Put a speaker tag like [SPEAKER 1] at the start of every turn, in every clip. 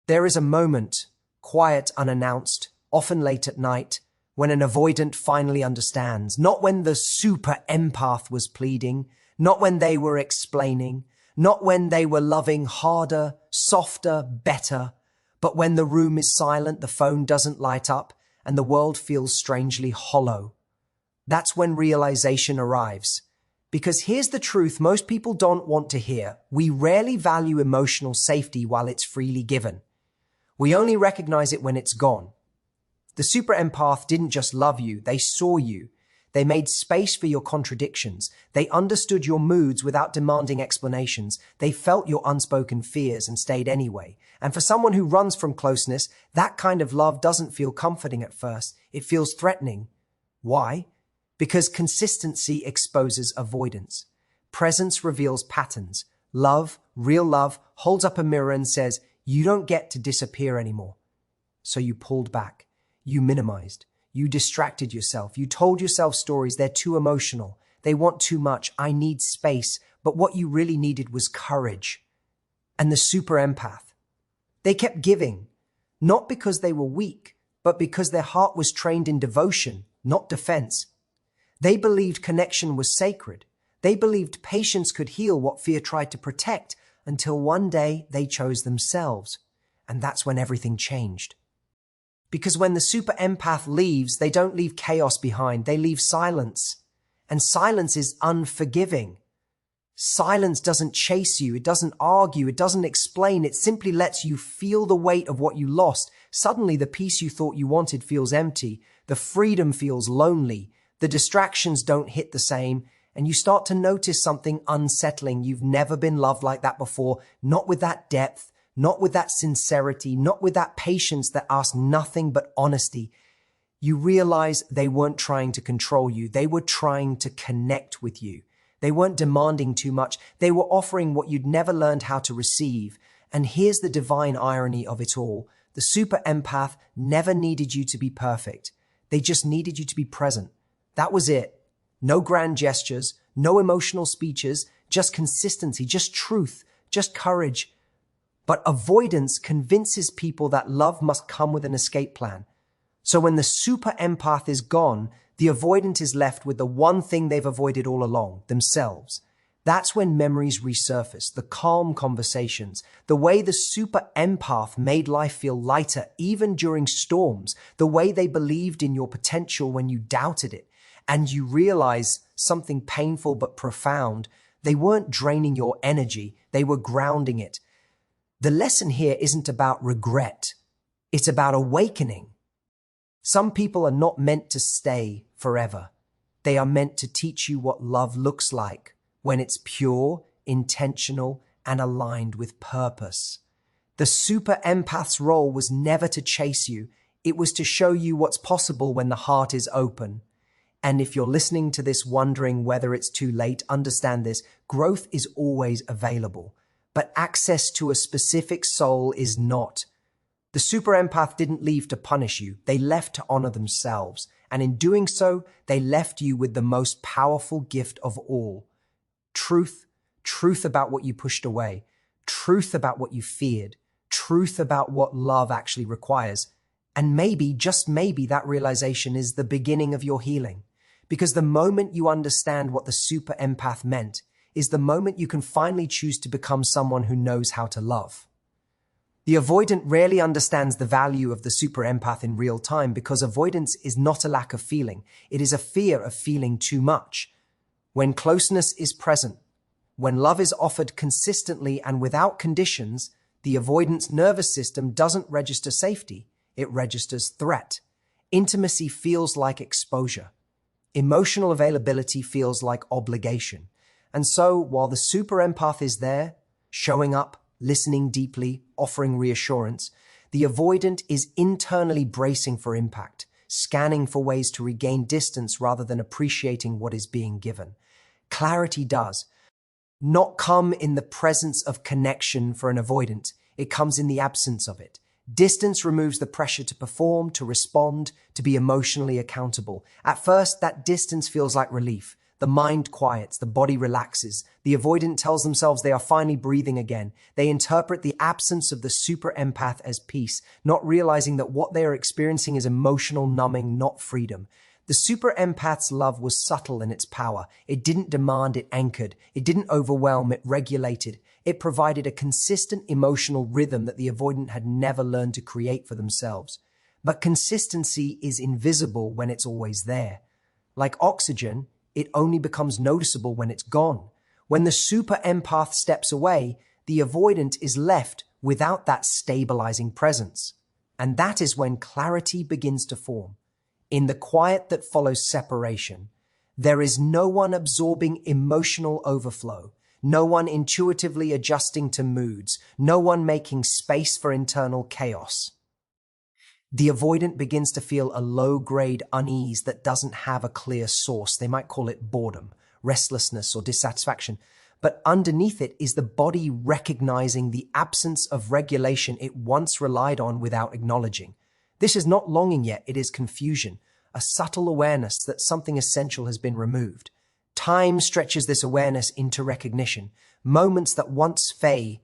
[SPEAKER 1] There is a moment, quiet, unannounced, often late at night, when an avoidant finally understands, not when the super empath was pleading, not when they were explaining, not when they were loving harder, softer, better, but when the room is silent, the phone doesn't light up, and the world feels strangely hollow. That's when realization arrives. Because here's the truth most people don't want to hear. We rarely value emotional safety while it's freely given. We only recognize it when it's gone. The super empath didn't just love you, they saw you. They made space for your contradictions. They understood your moods without demanding explanations. They felt your unspoken fears and stayed anyway. And for someone who runs from closeness, that kind of love doesn't feel comforting at first. It feels threatening. Why? Because consistency exposes avoidance. Presence reveals patterns. Love, real love, holds up a mirror and says, you don't get to disappear anymore. So you pulled back. You minimized. You distracted yourself. You told yourself stories. They're too emotional. They want too much. I need space. But what you really needed was courage. And the super empath. They kept giving, not because they were weak, but because their heart was trained in devotion, not defense. They believed connection was sacred. They believed patience could heal what fear tried to protect, until one day they chose themselves. And that's when everything changed. Because when the super empath leaves, they don't leave chaos behind. They leave silence. And silence is unforgiving. Silence doesn't chase you. It doesn't argue. It doesn't explain. It simply lets you feel the weight of what you lost. Suddenly, the peace you thought you wanted feels empty. The freedom feels lonely. The distractions don't hit the same. And you start to notice something unsettling. You've never been loved like that before. Not with that depth. Not with that sincerity, not with that patience that asked nothing but honesty. You realize they weren't trying to control you. They were trying to connect with you. They weren't demanding too much. They were offering what you'd never learned how to receive. And here's the divine irony of it all. The super empath never needed you to be perfect. They just needed you to be present. That was it. No grand gestures, no emotional speeches, just consistency, just truth, just courage. But avoidance convinces people that love must come with an escape plan. So when the super empath is gone, the avoidant is left with the one thing they've avoided all along, themselves. That's when memories resurface, the calm conversations, the way the super empath made life feel lighter even during storms, the way they believed in your potential when you doubted it. And you realize something painful but profound. They weren't draining your energy, they were grounding it. The lesson here isn't about regret. It's about awakening. Some people are not meant to stay forever. They are meant to teach you what love looks like when it's pure, intentional, and aligned with purpose. The super empath's role was never to chase you. It was to show you what's possible when the heart is open. And if you're listening to this wondering whether it's too late, understand this. Growth is always available. But access to a specific soul is not. The super empath didn't leave to punish you. They left to honor themselves. And in doing so, they left you with the most powerful gift of all. Truth. Truth about what you pushed away. Truth about what you feared. Truth about what love actually requires. And maybe, just maybe, that realization is the beginning of your healing. Because the moment you understand what the super empath meant, is the moment you can finally choose to become someone who knows how to love. The avoidant rarely understands the value of the super empath in real time because avoidance is not a lack of feeling. It is a fear of feeling too much. When closeness is present, when love is offered consistently and without conditions, the avoidant's nervous system doesn't register safety. It registers threat. Intimacy feels like exposure. Emotional availability feels like obligation. And so, while the super empath is there, showing up, listening deeply, offering reassurance, the avoidant is internally bracing for impact, scanning for ways to regain distance rather than appreciating what is being given. Clarity does not come in the presence of connection for an avoidant. It comes in the absence of it. Distance removes the pressure to perform, to respond, to be emotionally accountable. At first, that distance feels like relief. The mind quiets, the body relaxes. The avoidant tells themselves they are finally breathing again. They interpret the absence of the super empath as peace, not realizing that what they are experiencing is emotional numbing, not freedom. The super empath's love was subtle in its power. It didn't demand, it anchored. It didn't overwhelm, it regulated. It provided a consistent emotional rhythm that the avoidant had never learned to create for themselves. But consistency is invisible when it's always there. Like oxygen, it only becomes noticeable when it's gone. When the super empath steps away, the avoidant is left without that stabilizing presence. And that is when clarity begins to form. In the quiet that follows separation, there is no one absorbing emotional overflow, no one intuitively adjusting to moods, no one making space for internal chaos. The avoidant begins to feel a low-grade unease that doesn't have a clear source. They might call it boredom, restlessness, or dissatisfaction. But underneath it is the body recognizing the absence of regulation it once relied on without acknowledging. This is not longing yet, it is confusion, a subtle awareness that something essential has been removed. Time stretches this awareness into recognition. Moments that once fade,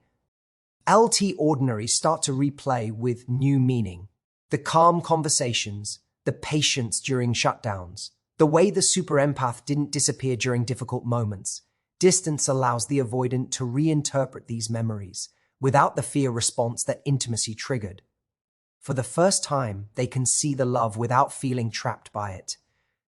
[SPEAKER 1] ordinary start to replay with new meaning. The calm conversations, the patience during shutdowns, the way the super empath didn't disappear during difficult moments. Distance allows the avoidant to reinterpret these memories without the fear response that intimacy triggered. For the first time, they can see the love without feeling trapped by it.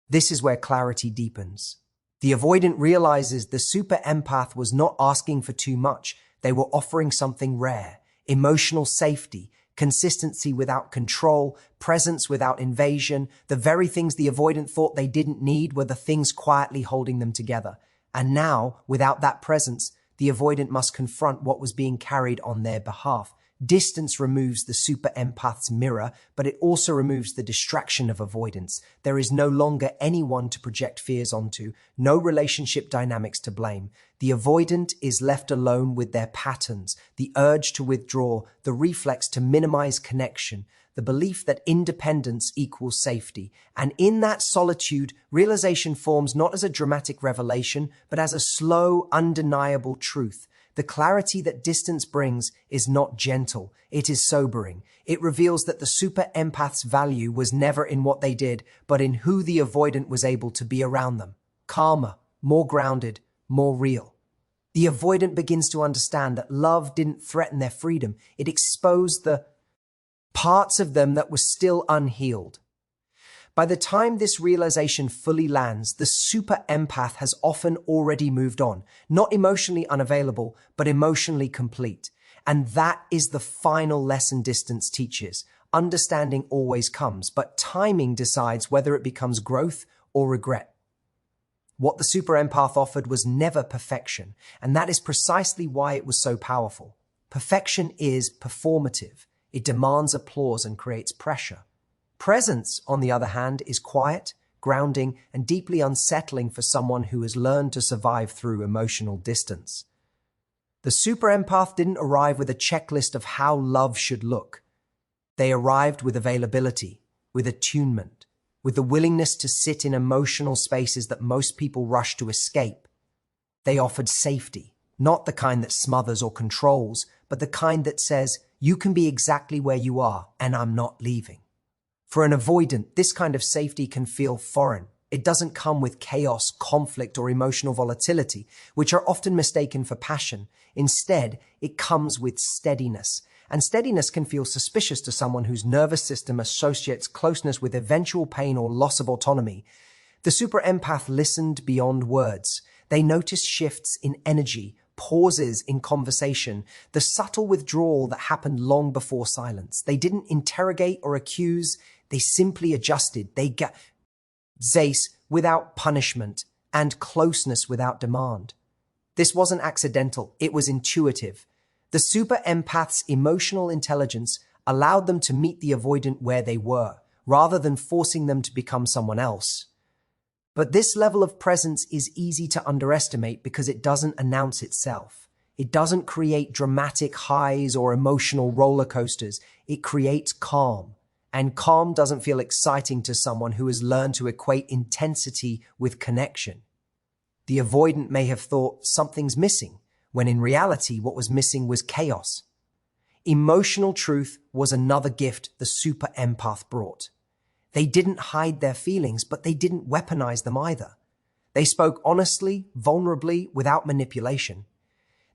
[SPEAKER 1] This is where clarity deepens. The avoidant realizes the super empath was not asking for too much. They were offering something rare, emotional safety, consistency without control, presence without invasion. The very things the avoidant thought they didn't need were the things quietly holding them together. And now, without that presence, the avoidant must confront what was being carried on their behalf. Distance removes the super empath's mirror, but it also removes the distraction of avoidance. There is no longer anyone to project fears onto, no relationship dynamics to blame. The avoidant is left alone with their patterns, the urge to withdraw, the reflex to minimize connection, the belief that independence equals safety. And in that solitude, realization forms not as a dramatic revelation, but as a slow, undeniable truth. The clarity that distance brings is not gentle, it is sobering. It reveals that the super empath's value was never in what they did, but in who the avoidant was able to be around them. Calmer, more grounded, more real. The avoidant begins to understand that love didn't threaten their freedom, it exposed the parts of them that were still unhealed. By the time this realization fully lands, the super empath has often already moved on, not emotionally unavailable, but emotionally complete. And that is the final lesson distance teaches. Understanding always comes, but timing decides whether it becomes growth or regret. What the super empath offered was never perfection, and that is precisely why it was so powerful. Perfection is performative. It demands applause and creates pressure. Presence, on the other hand, is quiet, grounding, and deeply unsettling for someone who has learned to survive through emotional distance. The super empath didn't arrive with a checklist of how love should look. They arrived with availability, with attunement, with the willingness to sit in emotional spaces that most people rush to escape. They offered safety, not the kind that smothers or controls, but the kind that says, you can be exactly where you are, and I'm not leaving. For an avoidant, this kind of safety can feel foreign. It doesn't come with chaos, conflict, or emotional volatility, which are often mistaken for passion. Instead, it comes with steadiness. And steadiness can feel suspicious to someone whose nervous system associates closeness with eventual pain or loss of autonomy. The super empath listened beyond words. They noticed shifts in energy, pauses in conversation, the subtle withdrawal that happened long before silence. They didn't interrogate or accuse. They simply adjusted. They got Zace without punishment and closeness without demand. This wasn't accidental. It was intuitive. The super empath's emotional intelligence allowed them to meet the avoidant where they were, rather than forcing them to become someone else. But this level of presence is easy to underestimate because it doesn't announce itself. It doesn't create dramatic highs or emotional roller coasters. It creates calm. And calm doesn't feel exciting to someone who has learned to equate intensity with connection. The avoidant may have thought something's missing, when in reality what was missing was chaos. Emotional truth was another gift the super empath brought. They didn't hide their feelings, but they didn't weaponize them either. They spoke honestly, vulnerably, without manipulation.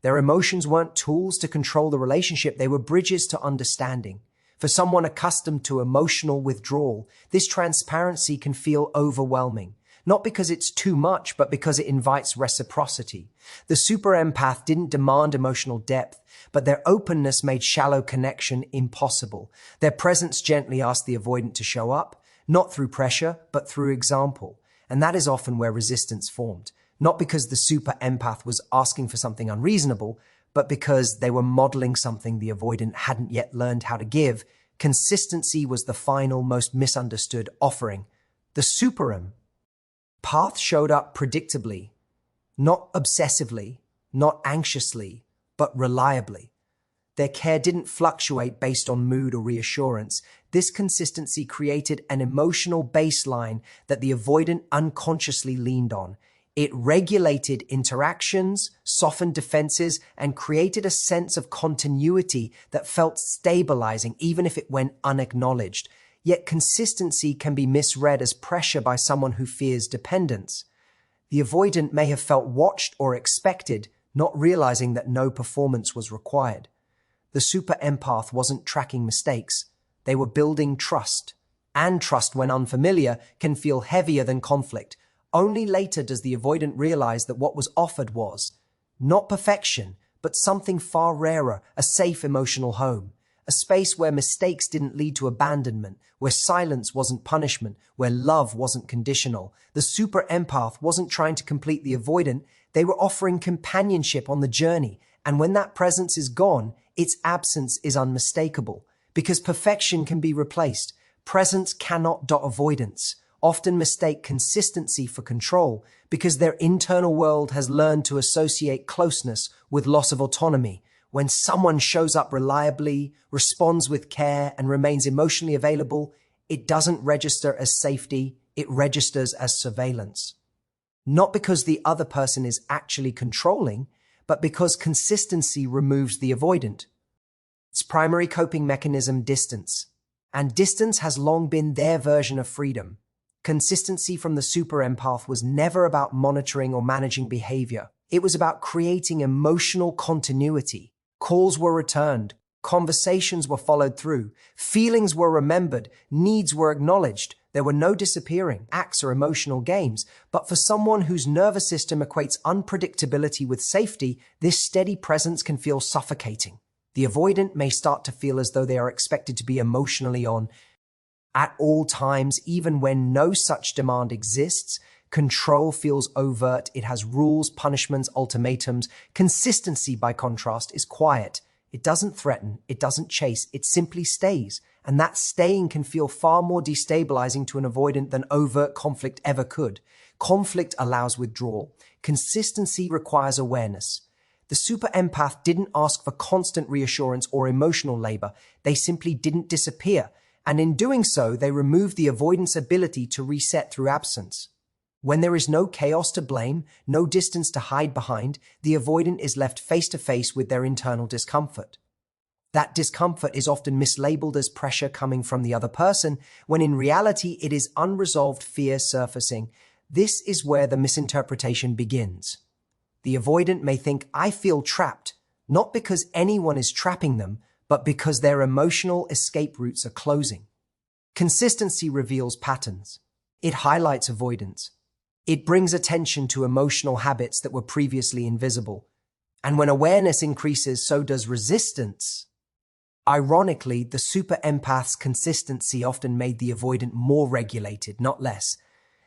[SPEAKER 1] Their emotions weren't tools to control the relationship, they were bridges to understanding. For someone accustomed to emotional withdrawal, this transparency can feel overwhelming. Not because it's too much, but because it invites reciprocity. The super empath didn't demand emotional depth, but their openness made shallow connection impossible. Their presence gently asked the avoidant to show up, not through pressure, but through example. And that is often where resistance formed. Not because the super empath was asking for something unreasonable, but because they were modeling something the avoidant hadn't yet learned how to give. Consistency was the final, most misunderstood offering. The super empath showed up predictably, not obsessively, not anxiously, but reliably. Their care didn't fluctuate based on mood or reassurance. This consistency created an emotional baseline that the avoidant unconsciously leaned on. It regulated interactions, softened defenses, and created a sense of continuity that felt stabilizing even if it went unacknowledged. Yet consistency can be misread as pressure by someone who fears dependence. The avoidant may have felt watched or expected, not realizing that no performance was required. The super empath wasn't tracking mistakes. They were building trust. And trust, when unfamiliar, can feel heavier than conflict. Only later does the avoidant realize that what was offered was not perfection, but something far rarer, a safe emotional home. A space where mistakes didn't lead to abandonment, where silence wasn't punishment, where love wasn't conditional. The super empath wasn't trying to complete the avoidant, they were offering companionship on the journey. And when that presence is gone, its absence is unmistakable. Because perfection can be replaced, presence cannot. Avoidance often mistake consistency for control because their internal world has learned to associate closeness with loss of autonomy. When someone shows up reliably, responds with care, and remains emotionally available, it doesn't register as safety, it registers as surveillance. Not because the other person is actually controlling, but because consistency removes the avoidant. Its primary coping mechanism, distance. And distance has long been their version of freedom. Consistency from the super empath was never about monitoring or managing behavior. It was about creating emotional continuity. Calls were returned, conversations were followed through, feelings were remembered, needs were acknowledged. There were no disappearing acts or emotional games. But for someone whose nervous system equates unpredictability with safety, this steady presence can feel suffocating. The avoidant may start to feel as though they are expected to be emotionally on at all times, even when no such demand exists. Control feels overt. It has rules, punishments, ultimatums. Consistency, by contrast, is quiet. It doesn't threaten. It doesn't chase. It simply stays. And that staying can feel far more destabilizing to an avoidant than overt conflict ever could. Conflict allows withdrawal. Consistency requires awareness. The super empath didn't ask for constant reassurance or emotional labor. They simply didn't disappear. And in doing so, they removed the avoidant's ability to reset through absence. When there is no chaos to blame, no distance to hide behind, the avoidant is left face to face with their internal discomfort. That discomfort is often mislabeled as pressure coming from the other person, when in reality it is unresolved fear surfacing. This is where the misinterpretation begins. The avoidant may think, I feel trapped, not because anyone is trapping them, but because their emotional escape routes are closing. Consistency reveals patterns. It highlights avoidance. It brings attention to emotional habits that were previously invisible. And when awareness increases, so does resistance. Ironically, the super empath's consistency often made the avoidant more regulated, not less.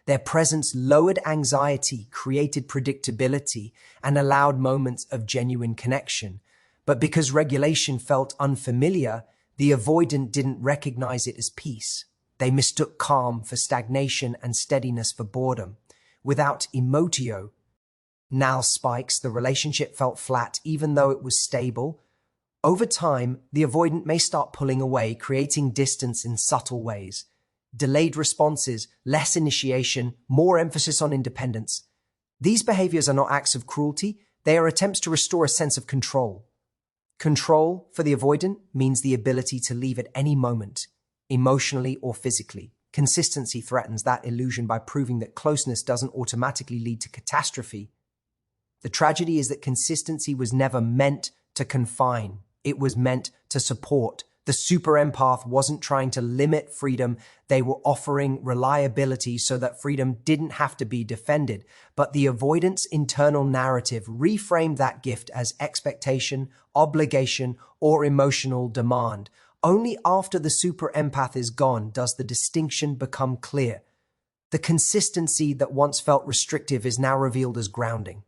[SPEAKER 1] Their presence lowered anxiety, created predictability, and allowed moments of genuine connection. But because regulation felt unfamiliar, the avoidant didn't recognize it as peace. They mistook calm for stagnation and steadiness for boredom. Without emotio, now spikes, the relationship felt flat even though it was stable. Over time, the avoidant may start pulling away, creating distance in subtle ways. Delayed responses, less initiation, more emphasis on independence. These behaviors are not acts of cruelty, they are attempts to restore a sense of control. Control, for the avoidant, means the ability to leave at any moment, emotionally or physically. Consistency threatens that illusion by proving that closeness doesn't automatically lead to catastrophe. The tragedy is that consistency was never meant to confine. It was meant to support. The super empath wasn't trying to limit freedom. They were offering reliability so that freedom didn't have to be defended. But the avoidance internal narrative reframed that gift as expectation, obligation, or emotional demand. Only after the super empath is gone does the distinction become clear. The consistency that once felt restrictive is now revealed as grounding.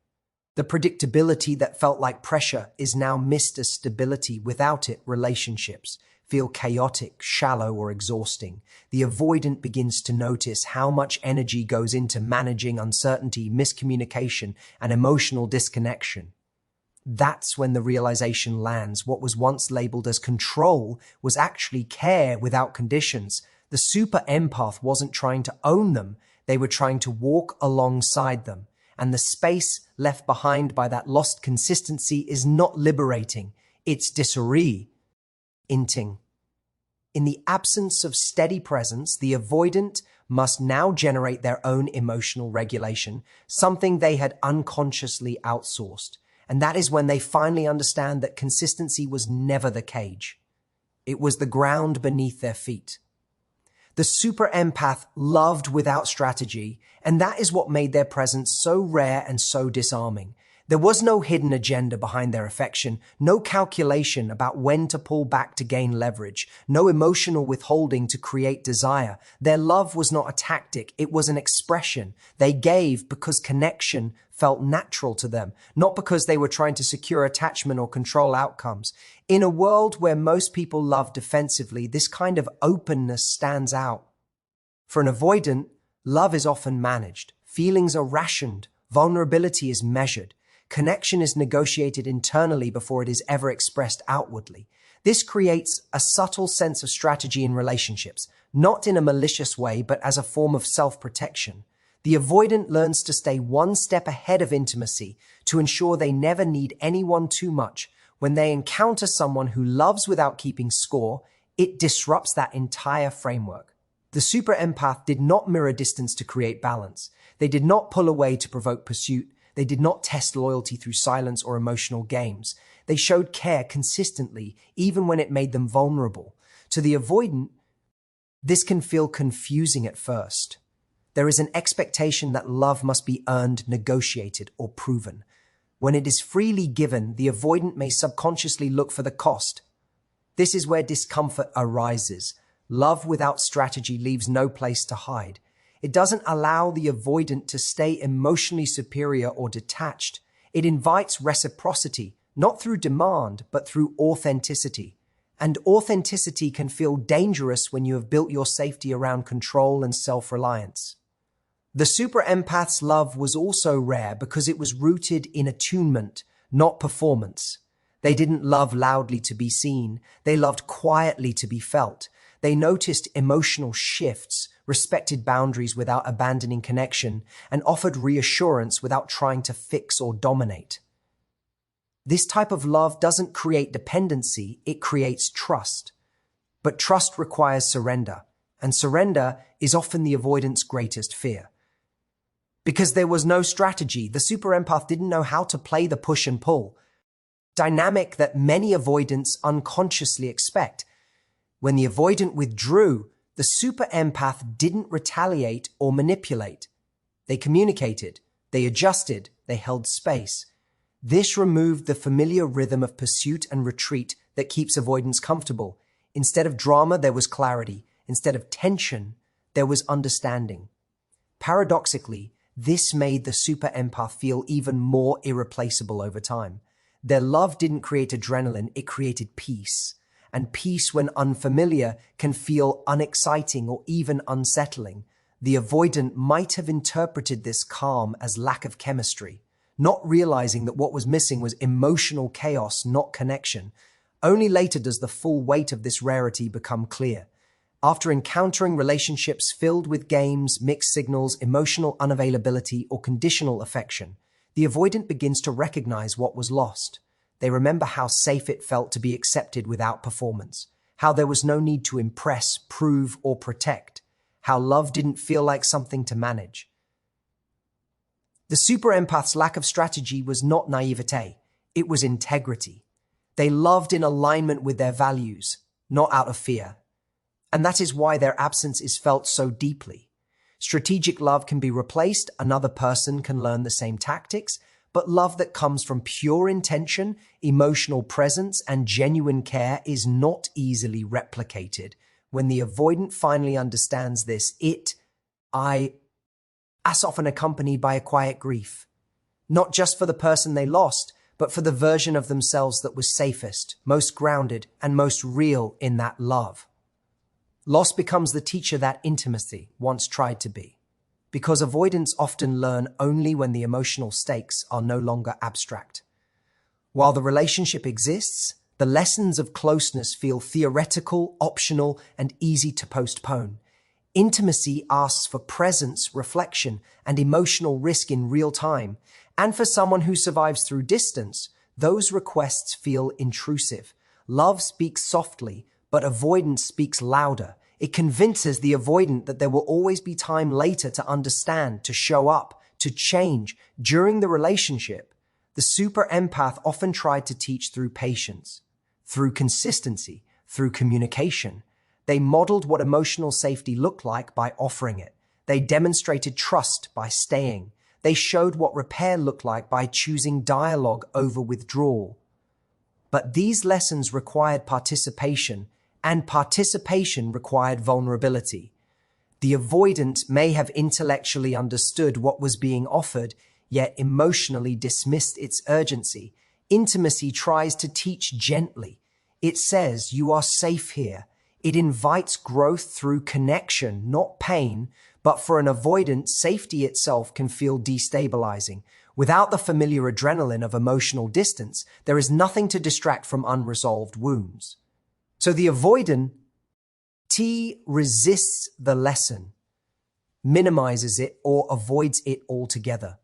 [SPEAKER 1] The predictability that felt like pressure is now missed as stability. Without it, relationships feel chaotic, shallow, or exhausting. The avoidant begins to notice how much energy goes into managing uncertainty, miscommunication, and emotional disconnection. That's when the realization lands. What was once labeled as control was actually care without conditions. The super empath wasn't trying to own them. They were trying to walk alongside them. And the space left behind by that lost consistency is not liberating. It's disorienting. In the absence of steady presence, the avoidant must now generate their own emotional regulation, something they had unconsciously outsourced. And that is when they finally understand that consistency was never the cage. It was the ground beneath their feet. The super empath loved without strategy, and that is what made their presence so rare and so disarming. There was no hidden agenda behind their affection, no calculation about when to pull back to gain leverage, no emotional withholding to create desire. Their love was not a tactic, it was an expression. They gave because connection felt natural to them, not because they were trying to secure attachment or control outcomes. In a world where most people love defensively, this kind of openness stands out. For an avoidant, love is often managed. Feelings are rationed. Vulnerability is measured. Connection is negotiated internally before it is ever expressed outwardly. This creates a subtle sense of strategy in relationships, not in a malicious way, but as a form of self-protection. The avoidant learns to stay one step ahead of intimacy to ensure they never need anyone too much. When they encounter someone who loves without keeping score, it disrupts that entire framework. The super empath did not mirror distance to create balance. They did not pull away to provoke pursuit. They did not test loyalty through silence or emotional games. They showed care consistently, even when it made them vulnerable. To the avoidant, this can feel confusing at first. There is an expectation that love must be earned, negotiated, or proven. When it is freely given, the avoidant may subconsciously look for the cost. This is where discomfort arises. Love without strategy leaves no place to hide. It doesn't allow the avoidant to stay emotionally superior or detached. It invites reciprocity, not through demand, but through authenticity. And authenticity can feel dangerous when you have built your safety around control and self-reliance. The super empath's love was also rare because it was rooted in attunement, not performance. They didn't love loudly to be seen. They loved quietly to be felt. They noticed emotional shifts, respected boundaries without abandoning connection, and offered reassurance without trying to fix or dominate. This type of love doesn't create dependency, it creates trust. But trust requires surrender, and surrender is often the avoidant's greatest fear. Because there was no strategy, the super empath didn't know how to play the push and pull dynamic that many avoidants unconsciously expect. When the avoidant withdrew, the super empath didn't retaliate or manipulate. They communicated, they adjusted, they held space. This removed the familiar rhythm of pursuit and retreat that keeps avoidance comfortable. Instead of drama, there was clarity. Instead of tension, there was understanding. Paradoxically, this made the super empath feel even more irreplaceable over time. Their love didn't create adrenaline, it created peace. And peace, when unfamiliar, can feel unexciting or even unsettling. The avoidant might have interpreted this calm as lack of chemistry, not realizing that what was missing was emotional chaos, not connection. Only later does the full weight of this rarity become clear. After encountering relationships filled with games, mixed signals, emotional unavailability, or conditional affection, the avoidant begins to recognize what was lost. They remember how safe it felt to be accepted without performance, how there was no need to impress, prove, or protect, how love didn't feel like something to manage. The super empath's lack of strategy was not naivete, it was integrity. They loved in alignment with their values, not out of fear. And that is why their absence is felt so deeply. Strategic love can be replaced, another person can learn the same tactics, but love that comes from pure intention, emotional presence, and genuine care is not easily replicated. When the avoidant finally understands this, is often accompanied by a quiet grief. Not just for the person they lost, but for the version of themselves that was safest, most grounded, and most real in that love. Loss becomes the teacher that intimacy once tried to be, because avoidants often learn only when the emotional stakes are no longer abstract. While the relationship exists, the lessons of closeness feel theoretical, optional, and easy to postpone. Intimacy asks for presence, reflection, and emotional risk in real time. And for someone who survives through distance, those requests feel intrusive. Love speaks softly, but avoidance speaks louder. It convinces the avoidant that there will always be time later to understand, to show up, to change. During the relationship, the super empath often tried to teach through patience, through consistency, through communication. They modeled what emotional safety looked like by offering it. They demonstrated trust by staying. They showed what repair looked like by choosing dialogue over withdrawal. But these lessons required participation, and participation required vulnerability. The avoidant may have intellectually understood what was being offered, yet emotionally dismissed its urgency. Intimacy tries to teach gently. It says, "You are safe here." It invites growth through connection, not pain, but for an avoidant, safety itself can feel destabilizing. Without the familiar adrenaline of emotional distance, there is nothing to distract from unresolved wounds. So the avoidant resists the lesson, minimizes it, or avoids it altogether.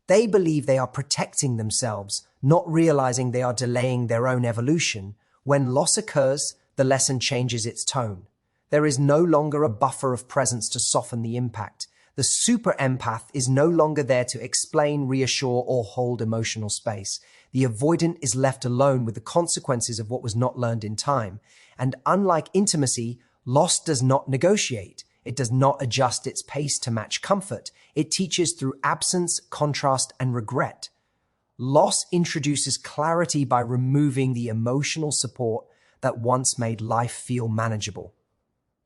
[SPEAKER 1] They believe they are protecting themselves, not realizing they are delaying their own evolution. When loss occurs, the lesson changes its tone. There is no longer a buffer of presence to soften the impact. The super empath is no longer there to explain, reassure, or hold emotional space. The avoidant is left alone with the consequences of what was not learned in time. And unlike intimacy, loss does not negotiate. It does not adjust its pace to match comfort. It teaches through absence, contrast, and regret. Loss introduces clarity by removing the emotional support that once made life feel manageable.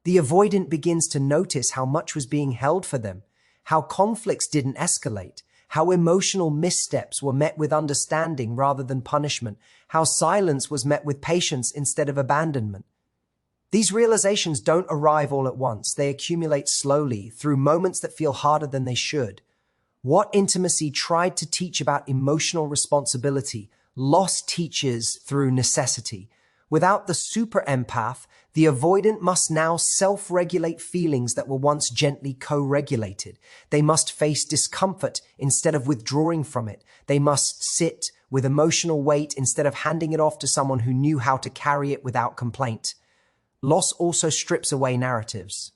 [SPEAKER 1] The avoidant begins to notice how much was being held for them, how conflicts didn't escalate, how emotional missteps were met with understanding rather than punishment, how silence was met with patience instead of abandonment. These realizations don't arrive all at once. They accumulate slowly through moments that feel harder than they should. What intimacy tried to teach about emotional responsibility, loss teaches through necessity. Without the super empath, the avoidant must now self-regulate feelings that were once gently co-regulated. They must face discomfort instead of withdrawing from it. They must sit with emotional weight instead of handing it off to someone who knew how to carry it without complaint. Loss also strips away narratives.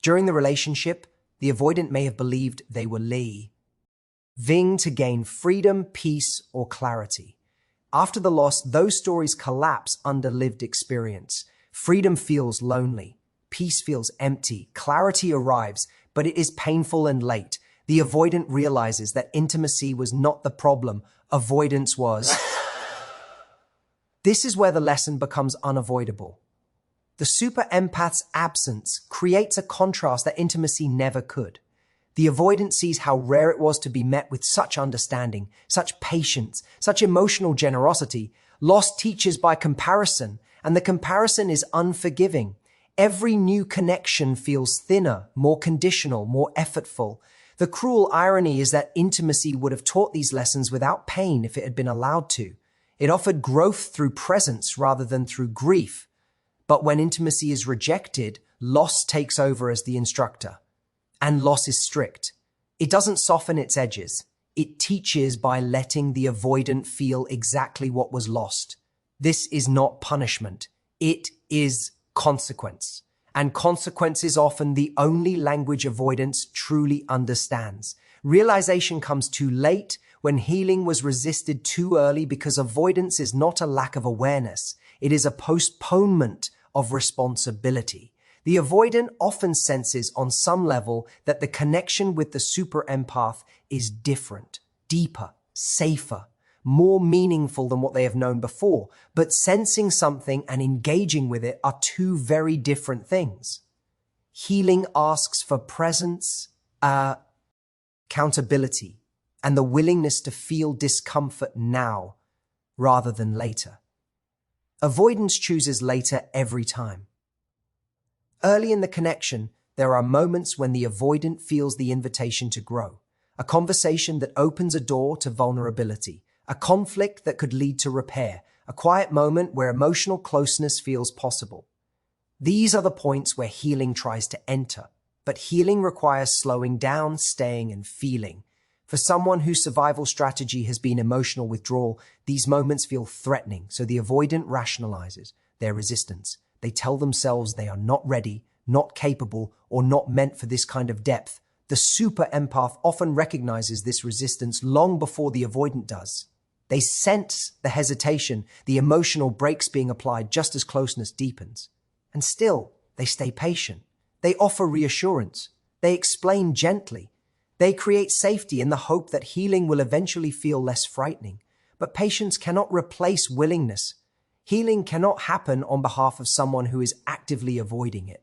[SPEAKER 1] During the relationship, the avoidant may have believed they were leaving to gain freedom, peace, or clarity. After the loss, those stories collapse under lived experience. Freedom feels lonely. Peace feels empty. Clarity arrives, but it is painful and late. The avoidant realizes that intimacy was not the problem. Avoidance was. This is where the lesson becomes unavoidable. The super empath's absence creates a contrast that intimacy never could. The avoidant sees how rare it was to be met with such understanding, such patience, such emotional generosity. Loss teaches by comparison, and the comparison is unforgiving. Every new connection feels thinner, more conditional, more effortful. The cruel irony is that intimacy would have taught these lessons without pain if it had been allowed to. It offered growth through presence rather than through grief. But when intimacy is rejected, loss takes over as the instructor. And loss is strict. It doesn't soften its edges. It teaches by letting the avoidant feel exactly what was lost. This is not punishment. It is consequence. And consequence is often the only language avoidance truly understands. Realization comes too late when healing was resisted too early because avoidance is not a lack of awareness. It is a postponement of responsibility. The avoidant often senses on some level that the connection with the super empath is different, deeper, safer, more meaningful than what they have known before. But sensing something and engaging with it are two very different things. Healing asks for presence, accountability, and the willingness to feel discomfort now rather than later. Avoidance chooses later every time. Early in the connection, there are moments when the avoidant feels the invitation to grow, a conversation that opens a door to vulnerability, a conflict that could lead to repair, a quiet moment where emotional closeness feels possible. These are the points where healing tries to enter, but healing requires slowing down, staying, and feeling. For someone whose survival strategy has been emotional withdrawal, these moments feel threatening, so the avoidant rationalizes their resistance. They tell themselves they are not ready, not capable, or not meant for this kind of depth. The super empath often recognizes this resistance long before the avoidant does. They sense the hesitation, the emotional brakes being applied just as closeness deepens. And still, they stay patient. They offer reassurance. They explain gently. They create safety in the hope that healing will eventually feel less frightening. But patience cannot replace willingness. Healing cannot happen on behalf of someone who is actively avoiding it.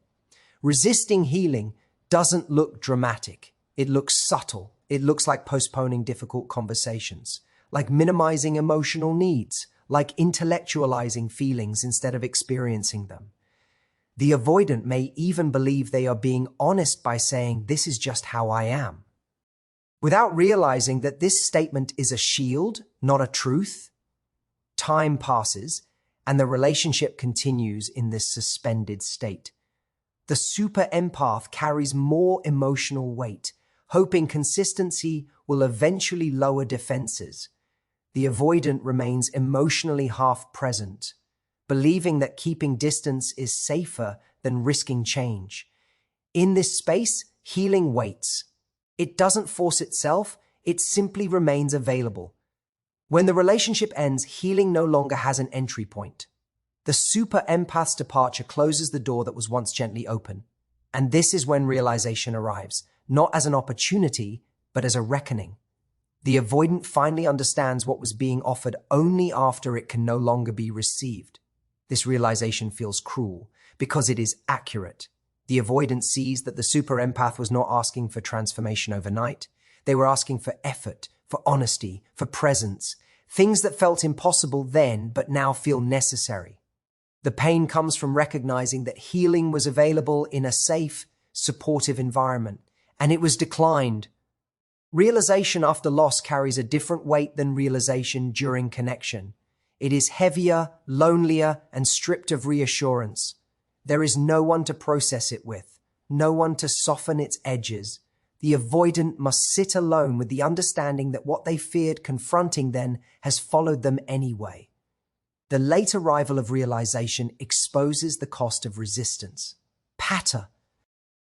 [SPEAKER 1] Resisting healing doesn't look dramatic. It looks subtle. It looks like postponing difficult conversations, like minimizing emotional needs, like intellectualizing feelings instead of experiencing them. The avoidant may even believe they are being honest by saying, "This is just how I am," without realizing that this statement is a shield, not a truth. Time passes, and the relationship continues in this suspended state. The super empath carries more emotional weight, hoping consistency will eventually lower defenses. The avoidant remains emotionally half present, believing that keeping distance is safer than risking change. In this space, healing waits. It doesn't force itself, it simply remains available. When the relationship ends, healing no longer has an entry point. The super empath's departure closes the door that was once gently open. And this is when realization arrives, not as an opportunity, but as a reckoning. The avoidant finally understands what was being offered only after it can no longer be received. This realization feels cruel because it is accurate. The avoidant sees that the super empath was not asking for transformation overnight. They were asking for effort, for honesty, for presence, things that felt impossible then but now feel necessary. The pain comes from recognizing that healing was available in a safe, supportive environment, and it was declined. Realization after loss carries a different weight than realization during connection. It is heavier, lonelier, and stripped of reassurance. There is no one to process it with, no one to soften its edges. The avoidant must sit alone with the understanding that what they feared confronting then has followed them anyway. The late arrival of realization exposes the cost of resistance. Patter.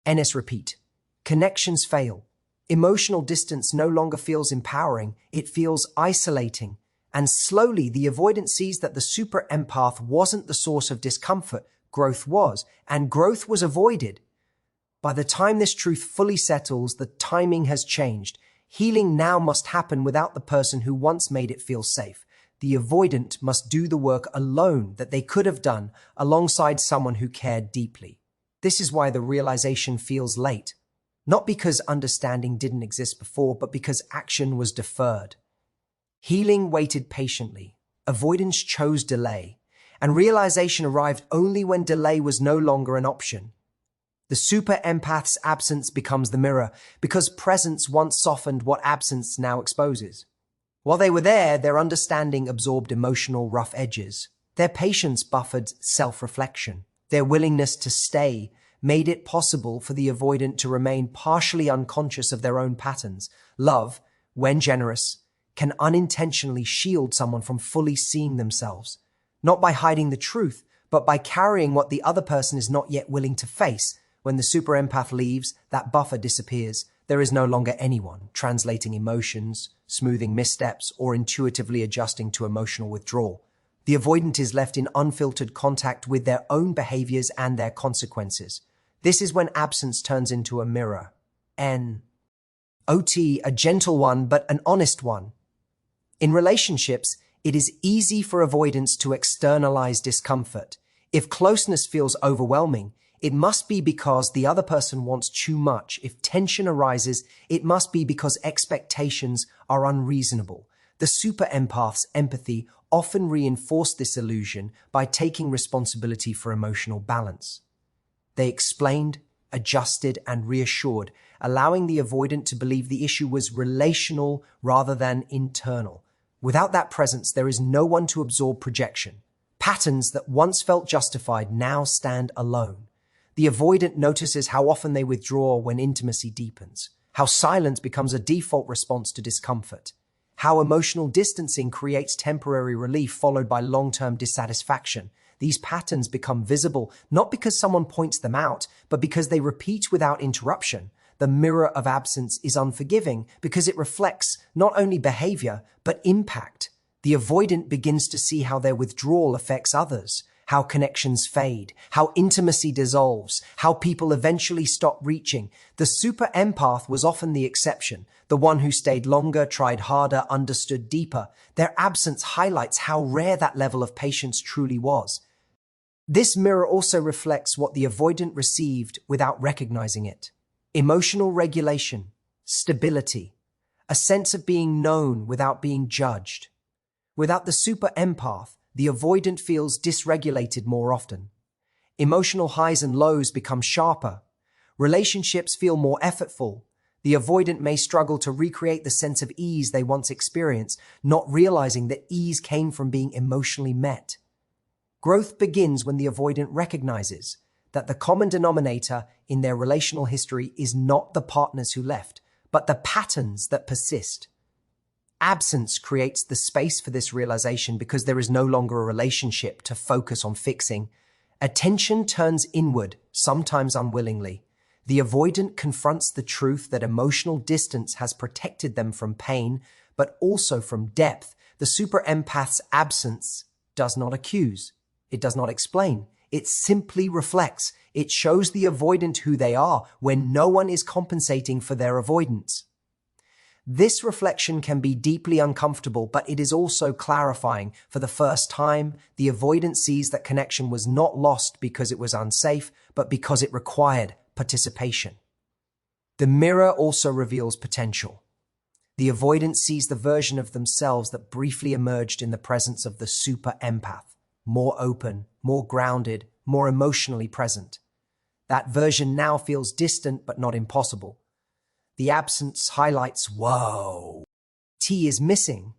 [SPEAKER 1] NS repeat. Connections fail. Emotional distance no longer feels empowering, it feels isolating. And slowly, the avoidant sees that the super empath wasn't the source of discomfort, growth was, and growth was avoided. By the time this truth fully settles, the timing has changed. Healing now must happen without the person who once made it feel safe. The avoidant must do the work alone that they could have done alongside someone who cared deeply. This is why the realization feels late. Not because understanding didn't exist before, but because action was deferred. Healing waited patiently. Avoidance chose delay. And realization arrived only when delay was no longer an option. The super empath's absence becomes the mirror, because presence once softened what absence now exposes. While they were there, their understanding absorbed emotional rough edges. Their patience buffered self-reflection. Their willingness to stay made it possible for the avoidant to remain partially unconscious of their own patterns. Love, when generous, can unintentionally shield someone from fully seeing themselves, not by hiding the truth, but by carrying what the other person is not yet willing to face. When the super empath leaves, that buffer disappears. There is no longer anyone translating emotions, smoothing missteps, or intuitively adjusting to emotional withdrawal. The avoidant is left in unfiltered contact with their own behaviors and their consequences. This is when absence turns into a mirror. A gentle one, but an honest one. In relationships, it is easy for avoidance to externalize discomfort. If closeness feels overwhelming, it must be because the other person wants too much. If tension arises, it must be because expectations are unreasonable. The super empath's empathy often reinforced this illusion by taking responsibility for emotional balance. They explained, adjusted, and reassured, allowing the avoidant to believe the issue was relational rather than internal. Without that presence, there is no one to absorb projection. Patterns that once felt justified now stand alone. The avoidant notices how often they withdraw when intimacy deepens, how silence becomes a default response to discomfort, how emotional distancing creates temporary relief followed by long-term dissatisfaction. These patterns become visible not because someone points them out, but because they repeat without interruption. The mirror of absence is unforgiving because it reflects not only behavior, but impact. The avoidant begins to see how their withdrawal affects others, how connections fade, how intimacy dissolves, how people eventually stop reaching. The super empath was often the exception, the one who stayed longer, tried harder, understood deeper. Their absence highlights how rare that level of patience truly was. This mirror also reflects what the avoidant received without recognizing it. Emotional regulation, stability, a sense of being known without being judged. Without the super empath, the avoidant feels dysregulated more often. Emotional highs and lows become sharper. Relationships feel more effortful. The avoidant may struggle to recreate the sense of ease they once experienced, not realizing that ease came from being emotionally met. Growth begins when the avoidant recognizes that the common denominator in their relational history is not the partners who left, but the patterns that persist. Absence creates the space for this realization because there is no longer a relationship to focus on fixing. Attention turns inward, sometimes unwillingly. The avoidant confronts the truth that emotional distance has protected them from pain, but also from depth. The super empath's absence does not accuse. It does not explain. It simply reflects. It shows the avoidant who they are when no one is compensating for their avoidance. This reflection can be deeply uncomfortable, but it is also clarifying. For the first time, the avoidant sees that connection was not lost because it was unsafe, but because it required participation. The mirror also reveals potential. The avoidant sees the version of themselves that briefly emerged in the presence of the super empath, more open, more grounded, more emotionally present. That version now feels distant but not impossible. The absence highlights, whoa, T is missing,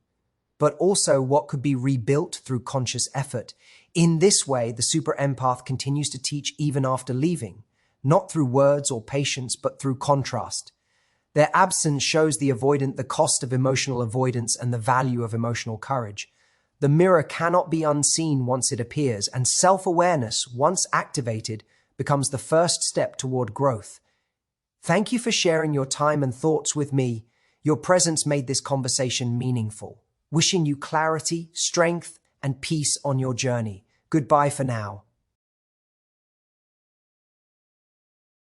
[SPEAKER 1] but also what could be rebuilt through conscious effort. In this way, the super empath continues to teach even after leaving, not through words or patience, but through contrast. Their absence shows the avoidant the cost of emotional avoidance and the value of emotional courage. The mirror cannot be unseen once it appears, and self-awareness, once activated, becomes the first step toward growth. Thank you for sharing your time and thoughts with me. Your presence made this conversation meaningful. Wishing you clarity, strength, and peace on your journey. Goodbye for now.